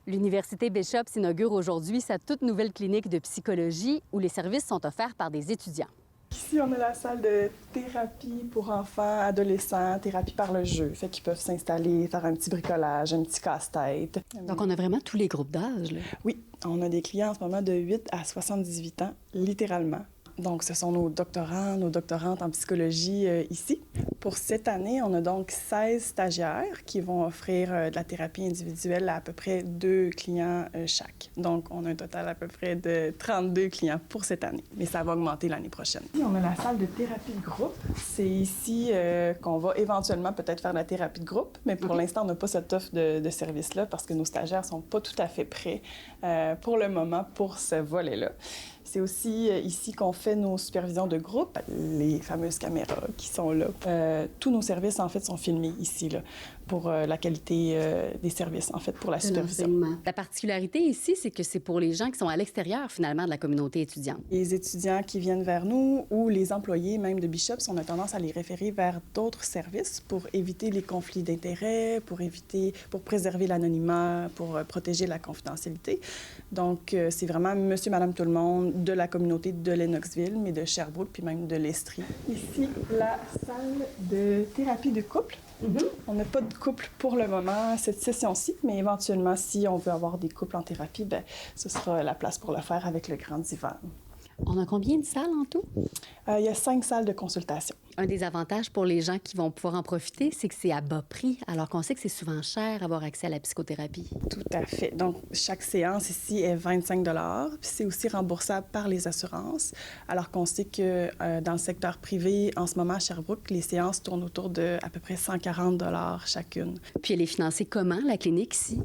L'Université Bishop inaugure aujourd'hui sa toute nouvelle clinique de psychologie où les services sont offerts par des étudiants. Ici, on a la salle de thérapie pour enfants, adolescents, thérapie par le jeu. Fait qu'ils peuvent s'installer, faire un petit bricolage, un petit casse-tête. Donc, on a vraiment tous les groupes d'âge, là. Oui, on a des clients en ce moment de 8 à 78 ans, littéralement. Donc, ce sont nos doctorants, nos doctorantes en psychologie ici. Pour cette année, on a donc 16 stagiaires qui vont offrir de la thérapie individuelle à peu près 2 clients chaque. Donc, on a un total à peu près de 32 clients pour cette année. Mais ça va augmenter l'année prochaine. On a la salle de thérapie de groupe. C'est ici qu'on va éventuellement peut-être faire de la thérapie de groupe, mais pour l'instant, on n'a pas cette offre de service-là parce que nos stagiaires ne sont pas tout à fait prêts pour le moment pour ce volet-là. C'est aussi ici qu'on fait nos supervisions de groupe, les fameuses caméras qui sont là. Tous nos services, en fait, sont filmés ici, là, pour la qualité des services, en fait, pour la supervision. La particularité ici, c'est que c'est pour les gens qui sont à l'extérieur, finalement, de la communauté étudiante. Les étudiants qui viennent vers nous ou les employés même de Bishop, on a tendance à les référer vers d'autres services pour éviter les conflits d'intérêts, pour préserver l'anonymat, pour protéger la confidentialité. Donc, c'est vraiment monsieur, madame, tout le monde de la communauté de Lennoxville, mais de Sherbrooke, puis même de l'Estrie. Ici, la salle de thérapie de couple. On n'a pas de couple pour le moment, cette session-ci, mais éventuellement, si on veut avoir des couples en thérapie, bien, ce sera la place pour le faire avec le grand divan. On a combien de salles en tout? Il y a 5 salles de consultation. Un des avantages pour les gens qui vont pouvoir en profiter, c'est que c'est à bas prix, alors qu'on sait que c'est souvent cher avoir accès à la psychothérapie. Tout à fait. Donc, chaque séance ici est 25 $, puis c'est aussi remboursable par les assurances, alors qu'on sait que dans le secteur privé, en ce moment à Sherbrooke, les séances tournent autour de à peu près 140 $ chacune. Puis elle est financée comment, la clinique ici?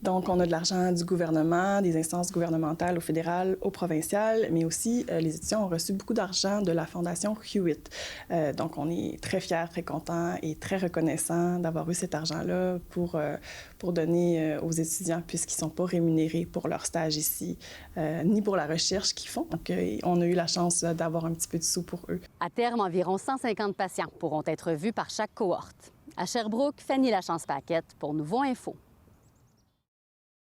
Donc, on a de l'argent du gouvernement, des instances gouvernementales au fédéral, au provincial, mais aussi les étudiants ont reçu beaucoup d'argent de la Fondation Hewitt. Donc, on est très fiers, très contents et très reconnaissants d'avoir eu cet argent-là pour donner aux étudiants puisqu'ils ne sont pas rémunérés pour leur stage ici, ni pour la recherche qu'ils font. Donc, on a eu la chance d'avoir un petit peu de sous pour eux. À terme, environ 150 patients pourront être vus par chaque cohorte. À Sherbrooke, Fanny Lachance-Paquette pour Nouveau Info.